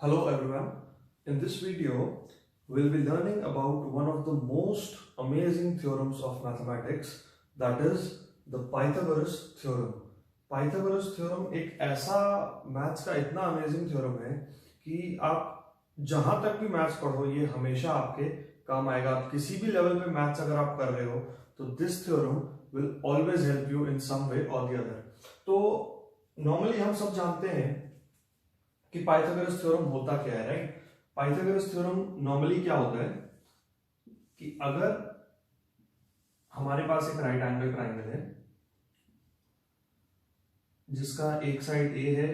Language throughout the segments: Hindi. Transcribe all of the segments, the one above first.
Hello everyone. In this video, we'll be learning about one of the most amazing theorems of mathematics, that is the Pythagoras theorem. Pythagoras theorem एक ऐसा मैथ्स का इतना अमेजिंग थ्योरम है कि आप जहां तक भी मैथ्स पढ़ो ये हमेशा आपके काम आएगा। आप किसी भी लेवल पे मैथ्स अगर आप कर रहे हो तो this theorem will always help you in some way और द अदर। तो नॉर्मली हम सब जानते हैं कि पाइथागोरस थ्योरम होता क्या है, राइट? पाइथागोरस थ्योरम नॉर्मली क्या होता है कि अगर हमारे पास एक राइट एंगल ट्राइंगल है जिसका एक साइड ए है,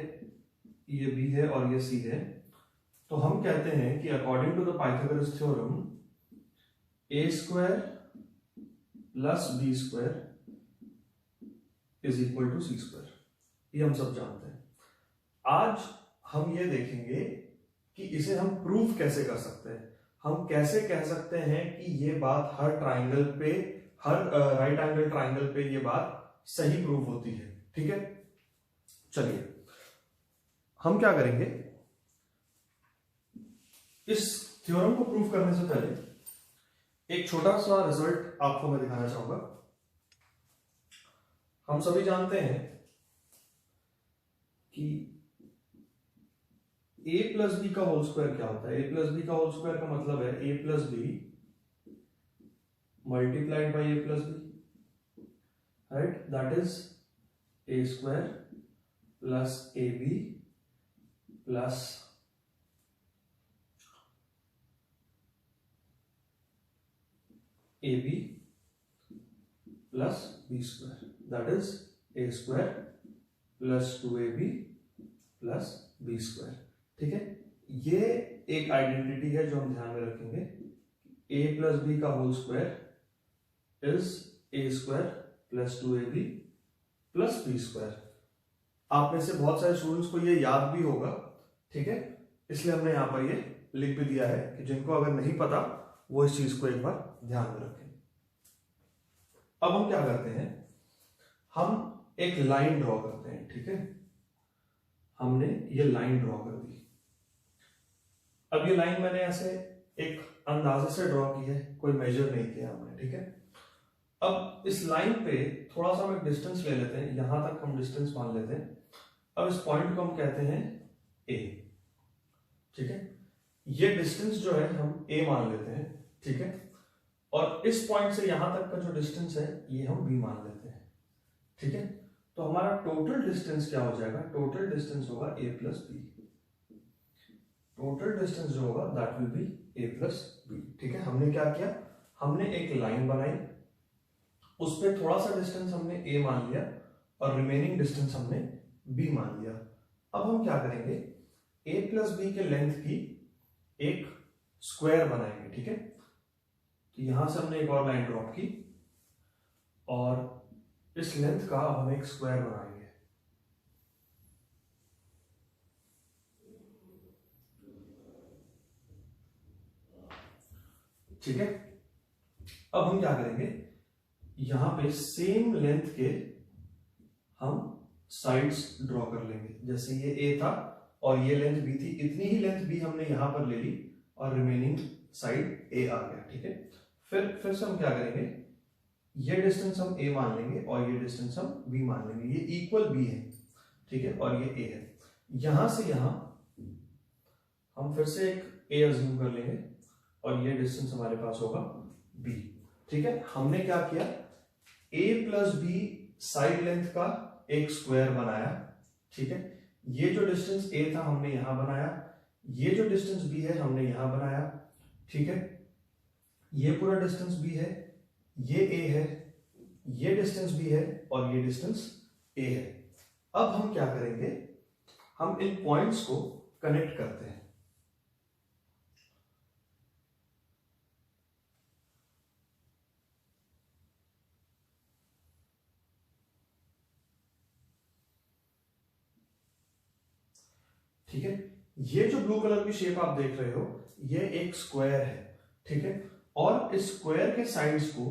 ये बी है और ये सी है, तो हम कहते हैं कि according to the Pythagoras theorem A square plus B square is equal to C square. ये हम सब जानते हैं। आज हम ये देखेंगे कि इसे हम प्रूव कैसे कर सकते हैं। हम कैसे कह सकते हैं कि ये बात हर ट्राइंगल पे, हर राइट एंगल ट्राइंगल पे ये बात सही प्रूव होती है। ठीक है, चलिए हम क्या करेंगे, इस थ्योरम को प्रूव करने से पहले एक छोटा सा रिजल्ट आपको मैं दिखाना चाहूंगा। हम सभी जानते हैं कि a प्लस बी का होल स्क्वायर क्या होता है। a प्लस बी का होल स्क्वायर का मतलब है a plus B multiplied by a plus B, right? That is a square plus A B plus A B plus B square, that is a square plus 2ab plus B square. ठीक है, ये एक आइडेंटिटी है जो हम ध्यान में रखेंगे। a प्लस बी का whole square is a square plus 2ab plus B square. आप में से बहुत सारे स्टूडेंट्स को ये याद भी होगा, ठीक है, इसलिए हमने यहां पर ये लिख भी दिया है कि जिनको अगर नहीं पता वो इस चीज को एक बार ध्यान में रखें। अब हम क्या करते हैं, हम एक लाइन ड्रॉ करते हैं। ठीक है, हमने ये लाइन ड्रॉ कर दी। अब ये लाइन मैंने ऐसे एक अंदाजे से ड्रॉ की है, कोई मेजर नहीं किया हमने। ठीक है, अब इस लाइन पे थोड़ा सा हम एक डिस्टेंस ले लेते हैं, यहां तक हम डिस्टेंस मान लेते हैं। अब इस पॉइंट को हम कहते हैं ए। ठीक है, ये डिस्टेंस जो है हम ए मान लेते हैं। ठीक है, और इस पॉइंट से यहां तक का जो डिस्टेंस है ये हम बी मान लेते हैं। ठीक है, तो हमारा टोटल डिस्टेंस क्या हो जाएगा? टोटल डिस्टेंस होगा a plus B. Total distance जो होगा that will be a plus B. ठीक है, हमने क्या किया, हमने एक लाइन बनाई, उस पर थोड़ा सा डिस्टेंस हमने a मान लिया और रिमेनिंग डिस्टेंस हमने b मान लिया। अब हम क्या करेंगे, a प्लस बी के लेंथ की एक स्क्वायर बनाएंगे। ठीक है, तो यहां से हमने एक और लाइन ड्रॉप की और इस लेंथ का हम एक स्क्वायर बनाएंगे। ठीक है, अब हम क्या करेंगे, यहां पे सेम लेंथ के हम साइड्स ड्रॉ कर लेंगे। जैसे ये ए था और ये लेंथ बी थी, इतनी ही लेंथ बी हमने यहां पर ले ली और रिमेनिंग साइड ए आ गया। ठीक है, फिर से हम क्या करेंगे, ये डिस्टेंस हम a मान लेंगे और ये डिस्टेंस हम b मान लेंगे। ये इक्वल b है, ठीक है, और ये a है। यहां से यहां हम फिर से एक a अज्यूम कर लेंगे और ये डिस्टेंस हमारे पास होगा b। ठीक है, हमने क्या किया, a plus B side length का एक स्क्वायर बनाया। ठीक है, ये जो डिस्टेंस a था हमने यहां बनाया, ये जो डिस्टेंस b है हमने यहां बनाया। ठीक है, ये पूरा डिस्टेंस b है, ये a है, ये डिस्टेंस b है और ये डिस्टेंस a है। अब हम क्या करेंगे, हम इन पॉइंट्स को कनेक्ट करते हैं। ठीक है, ये जो ब्लू कलर की शेप आप देख रहे हो ये एक स्क्वायर है। ठीक है, और इस स्क्वायर के साइड्स को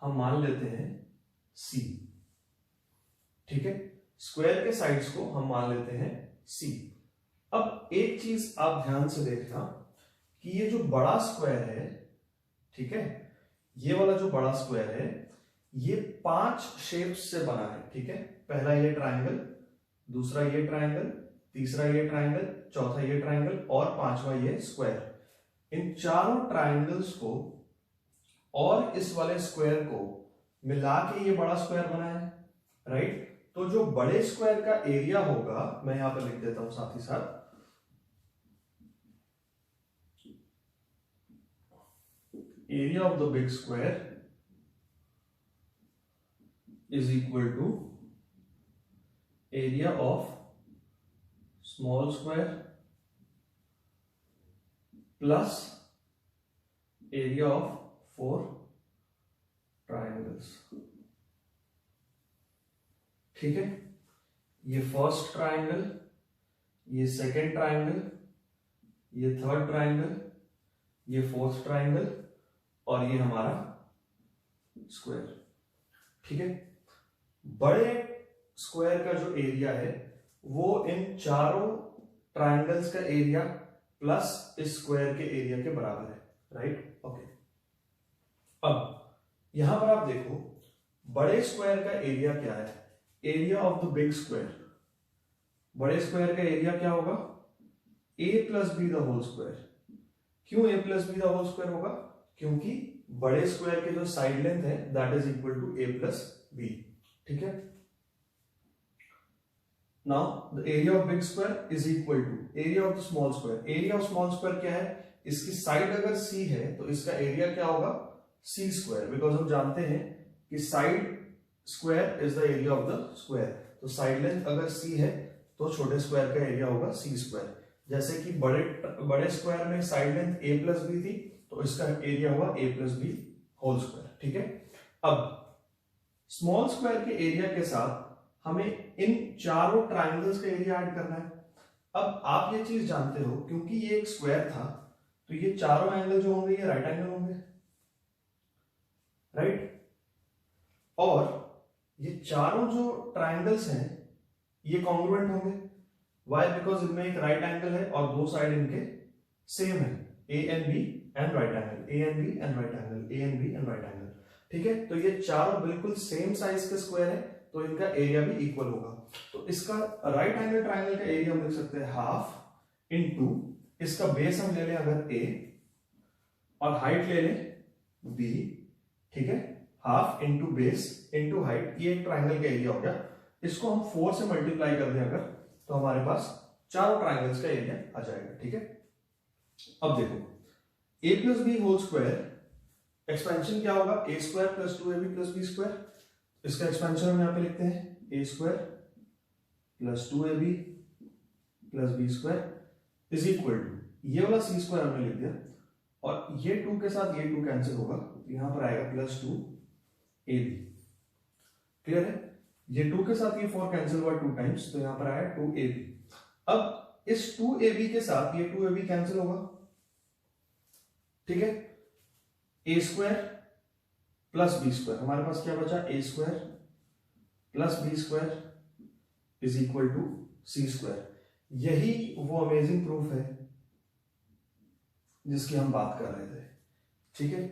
हम मान लेते हैं c। ठीक है, स्क्वायर के साइड्स को हम मान लेते हैं c। अब एक चीज आप ध्यान से देखना कि ये जो बड़ा स्क्वायर है, ठीक है, ये वाला जो बड़ा स्क्वायर है ये 5 शेप्स से बना है, ठीक है। पहला ये ट्रायंगल, दूसरा ये ट्रायंगल, तीसरा ये ट्रायंगल, चौथा ये ट्रायंगल और पांचवा ये स्क्वायर। इन चारों ट्रायंगल्स को और इस वाले स्क्वायर को मिला के ये बड़ा स्क्वायर बना है, राइट। तो जो बड़े स्क्वायर का एरिया होगा, मैं यहां पर लिख देता हूं साथ ही साथ, area of the big square is equal to area of small square plus area of 4 triangles, ठीक है। ये फर्स्ट ट्रायंगल, ये सेकेंड ट्रायंगल, ये थर्ड ट्रायंगल, ये फोर्थ ट्रायंगल और ये हमारा स्क्वायर, ठीक है। बड़े स्क्वायर का जो एरिया है वो इन चारों ट्रायंगल्स का एरिया प्लस इस स्क्वायर के एरिया के बराबर है, राइट, ओके। अब यहां पर आप देखो बड़े स्क्वायर का एरिया क्या है, area of the big square. बड़े स्क्वायर का एरिया क्या होगा, a plus B the whole square. क्यों a plus B the whole square होगा, क्योंकि बड़े स्क्वायर के जो साइड लेंथ है that is equal to a plus B, ठीक है। Now the area of big square is equal to area of the small square. Area of small square क्या है, इसकी साइड अगर c है तो इसका एरिया क्या होगा, c स्क्वायर, बिकॉज हम जानते हैं कि side square is the area of the square. तो साइड लेंथ अगर c है तो छोटे स्क्वायर का एरिया होगा c स्क्वायर। जैसे कि बड़े स्क्वायर में side length a plus B थी तो इसका एरिया हुआ a plus B whole square, ठीक है। अब स्मॉल स्क्वायर के एरिया के साथ हमें इन चारों ट्रायंगल्स का एरिया ऐड करना है। अब आप ये चीज जानते हो क्योंकि ये एक स्क्वायर था तो ये चारों एंगल जो होंगे ये राइट एंगल होंगे, राइट। और ये चारों जो ट्रायंगल्स हैं ये कॉन्ग्रुएंट होंगे। वाई, बिकॉज इनमें एक राइट एंगल है और दो साइड इनके सेम है, A and B and right angle, A and B and right angle, A and B and right angle, ठीक है। तो ये चारों बिल्कुल सेम साइज के स्क्वायर है तो इनका एरिया भी इक्वल होगा। तो इसका राइट एंगल ट्रायंगल का एरिया हम लिख सकते हैं हाफ इनटू, इसका बेस हम ले लें अगर a और हाइट ले लें b, ठीक है। Half into base into height, ये एक ट्रायंगल का एरिया हो गया। इसको हम 4 से मल्टीप्लाई कर दें अगर तो हमारे पास चारों ट्रायंगल्स का एरिया आ जाएगा, ठीक है। अब देखो a plus B whole square expansion क्या होगा, a square plus 2ab plus B square. इसका एक्सपेंशन हम यहां पे लिखते हैं a square plus 2ab plus B square is equal to, ये वाला c स्क्वायर हमने लिख दिया और ये 2 के साथ ये 2 कैंसिल होगा तो यहां पर आएगा प्लस 2ab, क्लियर है। ये 2 के साथ ये 4 कैंसिल हुआ 2 टाइम्स तो यहां पर आया 2ab। अब इस 2ab के साथ ये 2ab कैंसिल होगा, ठीक है। a square plus B square, हमारे पास क्या बचा, a square plus B square is equal to c square. यही वो अमेजिंग प्रूफ है जिसकी हम बात कर रहे थे, ठीक है।